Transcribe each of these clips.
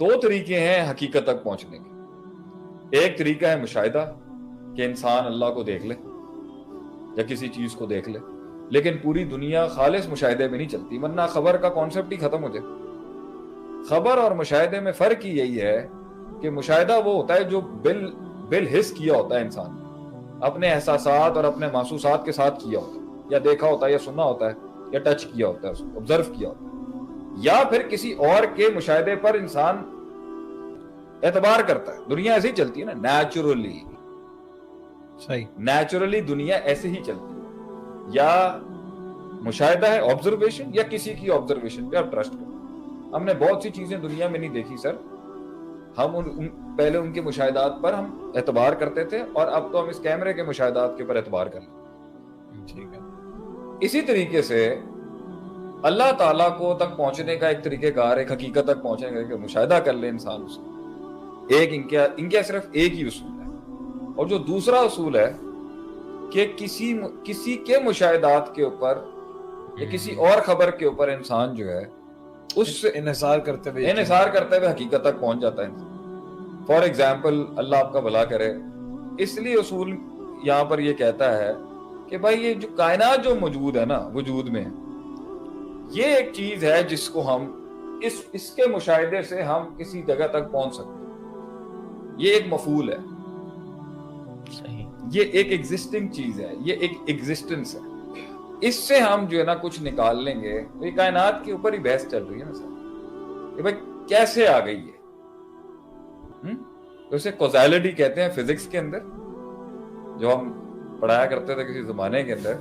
दो तरीके हैं हकीकत तक पहुंचने के। एक तरीका है मुशाहिदा कि इंसान अल्लाह को देख ले या किसी चीज को देख ले, लेकिन पूरी दुनिया खालिस मुशाहिदे में नहीं चलती, वरना खबर का कॉन्सेप्ट ही खत्म हो जाए। खबर और मुशाहिदे में फर्क ही यही है कि मुशाहिदा वो होता है जो बिल हिस किया होता है इंसान ने, अपने एहसासात और अपने महसूसात के साथ किया होता है, या देखा होता है, या सुना होता है, या टच किया होता है, उसको ऑब्जर्व किया होता है, या फिर किसी और के मुशाहिदे पर इंसान एतबार करता है। दुनिया ऐसे ही चलती है ना, नेचुरली। सही, नेचुरली दुनिया ऐसे ही चलती है, या मुशाहिदा है, ऑब्जर्वेशन, या किसी की ऑब्जर्वेशन पे आप ट्रस्ट करो। हमने बहुत सी चीजें दुनिया में नहीं देखी सर, हम पहले उनके मुशाहिदात पर हम एतबार करते थे, और अब तो हम इस कैमरे के मुशाहिदात के ऊपर एतबार कर लेते। ठीक है। इसी तरीके से अल्लाह ताला को तक पहुंचने का एक तरीकेकार, एक हकीकत तक पहुंचने का मुशाहिदा कर ले इंसान उसको। एक इनके सिर्फ एक ही उसूल है, और जो दूसरा उसूल है कि किसी के मुशाहिदात के ऊपर या किसी और खबर के ऊपर इंसान जो है उससे इन्हिसार करते हुए हकीकत तक पहुंच जाता है। फॉर एग्जाम्पल, अल्लाह आपका भला करे, इसलिए उसूल यहाँ पर ये कहता है कि भाई ये जो कायनात जो मौजूद है ना, वजूद में, ये एक चीज है जिसको हम इसके मुशाहिदे से हम किसी जगह तक पहुंच सकते हैं। ये एक मफूल है, ये एक एग्जिस्टिंग चीज है, ये एक एग्जिस्टेंस है। इससे हम जो है ना कुछ निकाल लेंगे, तो ये कायनात के ऊपर ही बहस चल रही है ना सर, कि भाई कैसे आ गई है। तो इसे कॉज़ैलिटी कहते हैं फिजिक्स के अंदर, जो हम पढ़ाया करते थे किसी जमाने के अंदर,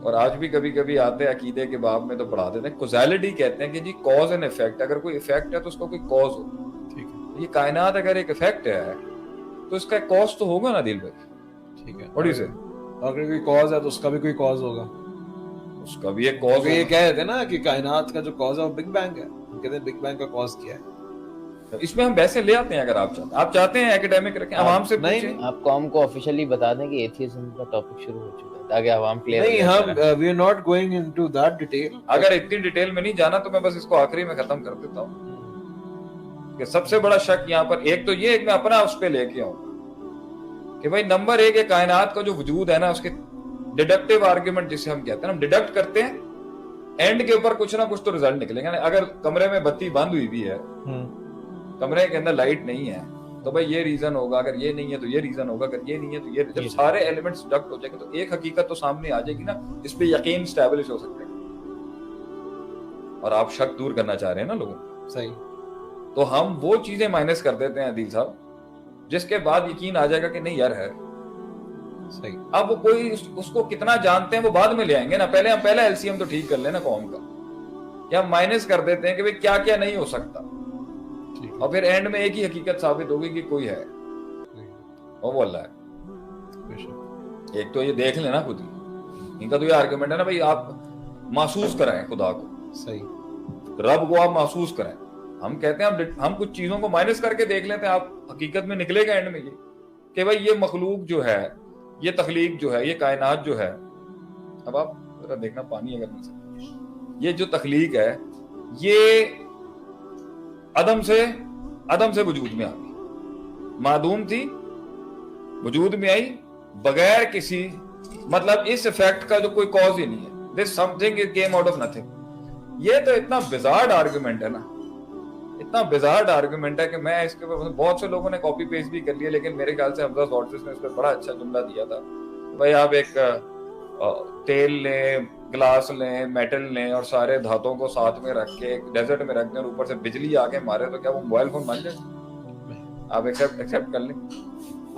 और आज भी कभी कभी आते हैं अकीदे के बाब में तो पढ़ा देते हैं। कॉज़ैलिटी कहते हैं कि जी कॉज एंड इफेक्ट, अगर कोई इफेक्ट है तो उसका कोई कॉज होगा। ठीक है। ये कायनात अगर एक इफेक्ट है तो इसका कॉज तो होगा ना दिल भाई। ठीक है। और इसे अगर कोई कॉज है तो उसका भी कोई कॉज होगा, उसका भी एक कॉज। ये कह रहे थे ना कि कायनात का जो कॉज है वो बिग बैंग है, हम कहते हैं बिग बैंग का कॉज क्या है। इसमें हम वैसे ले आते हैं, अगर आप चाहते हैं एकेडमिक रखें, आवाम से पूछें। आप कॉम को ऑफिशियली बता दें कि एथियज्म का टॉपिक शुरू हो चुका है, ताकि आवाम क्लियर नहीं, हम we are not going into that detail. अगर इतनी डिटेल में नहीं जाना तो मैं बस इसको आखिरी में खत्म कर देता हूँ कि सबसे बड़ा शक यहाँ पर एक तो ये, एक मैं अपना उस पे लेके आऊंगा कि भाई नंबर एक, कायनात का जो वजूद है ना, उसके डिडक्टिव आर्ग्यूमेंट जिसे हम कहते हैं, हम डिडक्ट करते हैं, एंड के ऊपर कुछ ना कुछ तो रिजल्ट निकलेगा। अगर कमरे में बत्ती बंद हुई भी है, कमरे के अंदर लाइट नहीं है, तो भाई ये रीजन होगा, अगर ये नहीं है तो ये रीजन होगा, अगर ये नहीं है तो ये। जब सारे एलिमेंट्स डिडक्ट हो जाएंगे तो एक हकीकत तो सामने आ जाएगी ना, इस पे यकीन स्टैब्लिश हो सकता है। और आप शक दूर करना चाह रहे हैं ना लोगों को, सही, तो हम वो चीजें माइनस कर देते हैं अदील साहब, जिसके बाद यकीन आ जाएगा कि नहीं यार है सही। अब कोई उसको कितना जानते हैं वो बाद में ले आएंगे ना, पहले एलसीएम तो ठीक कर लेना कौम का, क्या माइनस कर देते हैं कि भाई क्या क्या नहीं हो सकता, और फिर एंड में एक ही हकीकत साबित होगी कि कोई है, वो बोल रहा है। एक तो ये देख लेना खुद ही, इनका तो ये आर्गुमेंट है ना भाई, आप महसूस कराएं खुदा को, सही, रब को आप महसूस कराएं। हम कहते हैं हम कुछ चीजों को माइनस करके देख लेते हैं, आप हकीकत में निकलेगा एंड में ये कि भाई ये मखलूक जो है, ये तखलीक जो है, ये कायनात जो है, अब आप जरा देखना पानी अगर मिल सके, ये जो तखलीक है ये अदम से वजूद में आ गई, मादूम थी, वजूद में आई बगैर किसी, मतलब इस इफेक्ट का जो कोई कॉज ही नहीं है, this something it came out of nothing. ये तो इतना बिजार्ड आर्गुमेंट है ना, इतना बिजार्ड आर्गुमेंट है कि मैं इसके ऊपर बहुत से लोगों ने कॉपी पेस्ट भी कर लिया, लेकिन मेरे ख्याल से हमजा सॉर्टिस ने इस पर बड़ा अच्छा जुमला दिया था, भाई आप एक तेल लें, ग्लास लें, मेटल लें, और सारे धातुओं को साथ में रख के एक डेजर्ट में रख दें और ऊपर से बिजली आके मारे तो क्या वो मोबाइल फोन बन जाए? आप एक्सेप्ट कर लें।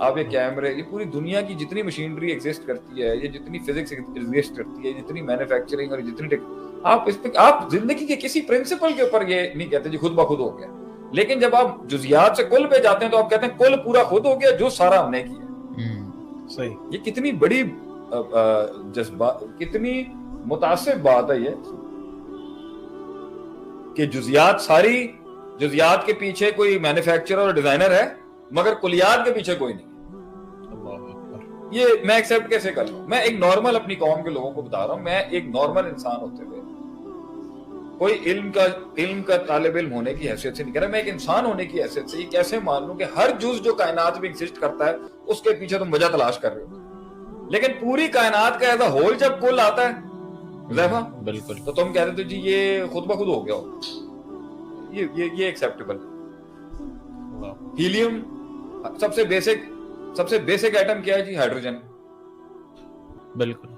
आप ये कैमरे, ये पूरी दुनिया की जितनी मशीनरी एग्जिस्ट करती है, ये जितनी फिजिक्स एग्जिस्ट करती है, जितनी मैन्युफैक्चरिंग और जितनी आप इस पे, आप जिंदगी के किसी प्रिंसिपल के ऊपर ये नहीं कहते जी खुद ब खुद हो गया, लेकिन जब आप जुजियात से कुल पे जाते हैं तो आप कहते हैं कुल पूरा खुद हो गया जो सारा हमने किया। सही। ये कितनी बड़ी जज्बात, कितनी मुतासिब बात है ये कि जुजियात के पीछे कोई मैन्युफैक्चरर और डिजाइनर है, मगर कुलियात के पीछे कोई नहीं। ये मैं एक्सेप्ट कैसे कर लूं? मैं एक नॉर्मल अपनी कौम के लोगों को बता रहा हूं, मैं एक नॉर्मल इंसान होते हुए کوئی علم کا طالب علم ہونے کی حیثیت سے نہیں کہہ رہا، میں ایک انسان ہونے کی حیثیت سے یہ کیسے مان لوں کہ ہر جز جو کائنات میں ایگزسٹ کرتا ہے اس کے پیچھے تم وجہ تلاش کر رہے ہو، لیکن پوری کائنات کا ایز اے ہول جب کل آتا ہے حذیفہ بالکل تو تم کہتے تھے جی یہ خود بخود ہو گیا ہو، یہ ایکسیپٹیبل۔ ہیلیم سب سے بیسک ایٹم کیا ہے جی؟ ہائیڈروجن، بالکل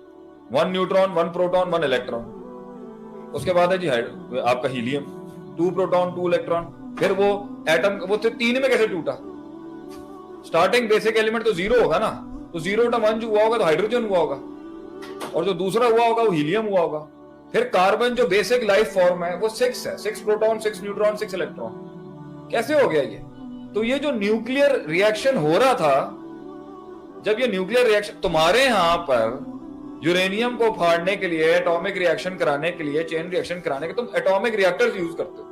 1 نیوٹرون 1 پروٹون 1 الیکٹرون، اس کے بعد ہے جی آپ کا ہیلیم 2 پروٹون 2 الیکٹرون، پھر وہ ایٹم وہ 3 میں کیسے ٹوٹا؟ سٹارٹنگ بیسک ایلیمنٹ تو 0 ہوگا نا، تو 0 × 1 جو ہوا ہوگا تو ہائیڈروجن ہوا ہوگا، اور جو دوسرا ہوا ہوگا وہ ہیلیم ہوا ہوگا، پھر کاربن جو بیسک لائف فارم ہے وہ 6 ہے، 6 پروٹون 6 نیوٹرون 6 الیکٹرون، کیسے ہو گیا یہ؟ تو یہ جو نیوکلیئر ریئیکشن ہو رہا تھا، جب یہ نیوکلیئر ریئیکشن تمہارے ہاں پر یورینیم کو پھاڑنے کے لیے، ایٹامک ریئیکشن کرانے کے لیے، چین ریئیکشن کرانے کے تم ایٹامک ریئیکٹرز یوز کرتے ہو،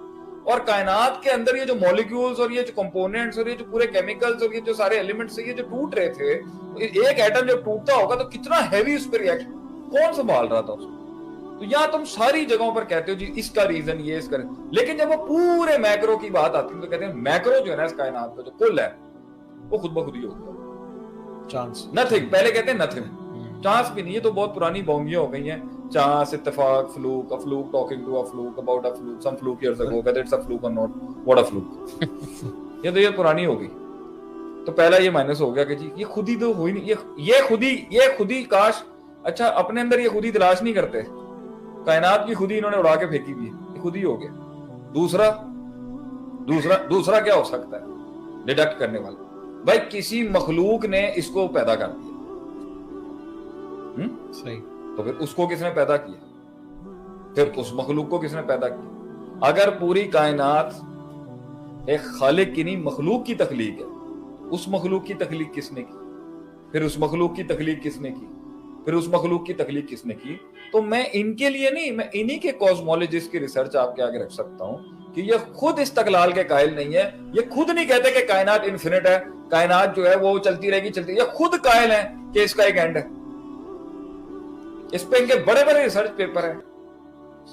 اور کائنات کے اندر یہ جو مالیکیولز اور یہ جو کمپوننٹس اور یہ جو پورے کیمیکلز اور یہ جو سارے ایلیمنٹس یہ جو ٹوٹ رہے تھے، ایک ایٹم جب ٹوٹتا ہوگا تو کتنا ہیوی اس پہ ریئیکشن کون سنبھال رہا تھا اس کو؟ تو یہاں تم ساری جگہوں پر کہتے ہو جی اس کا ریزن یہ، اس کا، لیکن جب وہ پورے میکرو کی بات آتی ہے تو کہتے ہیں میکرو جو ہے نا اس کائنات کا جو کل ہے وہ خود بخود ہی ہوگا، چانس نتھنگ، پہلے کہتے ہیں نتھنگ، چانس بھی نہیں، یہ تو بہت پرانی بونگیاں ہو گئی ہیں، چانس، اتفاق، flock, a fluke talking to a fluke about a fluke some fluke years ago, whether it's a fluke or not, what a fluke یہ تو یہ پرانی ہو گئی۔ تو پہلا یہ مائنس ہو گیا کہ جی یہ خود ہی تو ہوئی نہیں، یہ خود ہی کاش، اچھا اپنے اندر یہ خود ہی تلاش نہیں کرتے، کائنات کی خود ہی انہوں نے اڑا کے پھینکی بھی ہے، یہ خود ہی ہو گیا۔ دوسرا کیا ہو سکتا ہے ڈیڈکٹ کرنے والا؟ بھائی کسی مخلوق نے اس کو پیدا کر دیا، صحیح، تو پھر اس کو کس نے پیدا کیا؟ پھر اس مخلوق کو کس نے پیدا کیا؟ اگر پوری کائنات ایک خالق کی نہیں مخلوق کی تخلیق ہے، اس مخلوق کی تخلیق کس نے کی؟ پھر اس مخلوق کی تخلیق کس نے کی؟ پھر اس مخلوق کی تخلیق کس نے کی؟ تو میں ان کے لیے نہیں، میں انہی کے کاسمولوجسٹ کی ریسرچ آپ کے آگے رکھ سکتا ہوں کہ یہ خود استقلال کے قائل نہیں ہے، یہ خود نہیں کہتے کہ کائنات انفینٹ ہے، کائنات جو ہے وہ چلتی رہے گی، یہ خود قائل ہیں کہ اس کا ایک اینڈ ہے۔ اس پہ ان کے بڑے بڑے ریسرچ پیپر ہیں،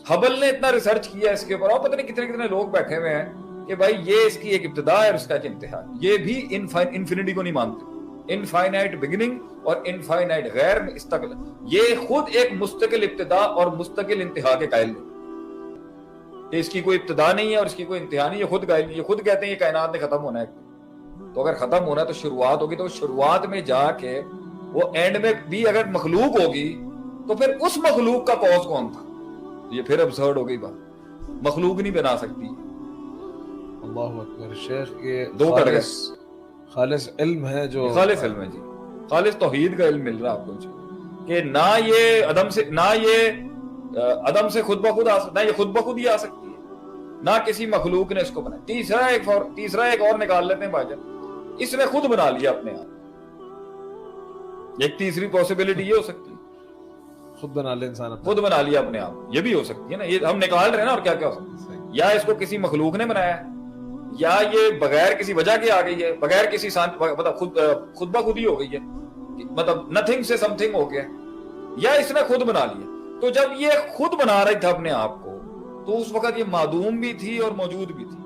ہبل نے اتنا ریسرچ کیا اس کے اوپر، اور پتہ نہیں کتنے لوگ بیٹھے ہوئے ہیں کہ بھائی یہ اس کی ایک ابتدا ہے اور اس کا ایک انتہا، یہ بھی انفینٹی کو نہیں مانتے، انفائنائٹ بگننگ اور انفائنائٹ غیر مستقل، یہ خود ایک مستقل ابتدا اور مستقل انتہا کے قائل ہیں کہ اس کی کوئی ابتدا نہیں ہے اور اس کی کوئی انتہا نہیں، یہ خود قائل نہیں، یہ خود کہتے ہیں یہ کائنات نے ختم ہونا ہے، تو اگر ختم ہونا ہے تو شروعات ہوگی، تو شروعات میں جا کے وہ اینڈ میں بھی اگر مخلوق ہوگی تو پھر اس مخلوق کا کاز کون تھا؟ یہ پھر ابسرڈ ہو گئی بات، مخلوق نہیں بنا سکتی۔ اللہ اکبر شیخ، یہ دو کٹ گئے، خالص علم ہے، جو خالص علم ہے جی، خالص توحید کا علم مل رہا آپ کو کہ نہ یہ عدم سے خود بخود نہ یہ خود بخود ہی آ سکتی ہے، نہ کسی مخلوق نے اس کو بنایا۔ تیسرا ایک اور نکال لیتے ہیں بھائی جان، اس نے خود بنا لیا اپنے آپ، ایک تیسری پاسبلٹی یہ ہو سکتی ہے خود بنا لے انسان، خود بنا لیا اپنے آپ، یہ بھی ہو سکتی ہے نا، یہ ہم نکال رہے ہیں نا، اور کیا کیا ہو سکتا ہے، یا اس کو کسی مخلوق نے بنایا ہے، یا یہ بغیر کسی وجہ کے آ گئی ہے، بغیر کسی مطلب خود بخود ہی ہو گئی ہے، مطلب نتھنگ سے سم تھنگ ہو گیا، یا اس نے خود بنا لیا۔ تو جب یہ خود بنا رہی تھا اپنے آپ کو تو اس وقت یہ معدوم بھی تھی اور موجود بھی تھی،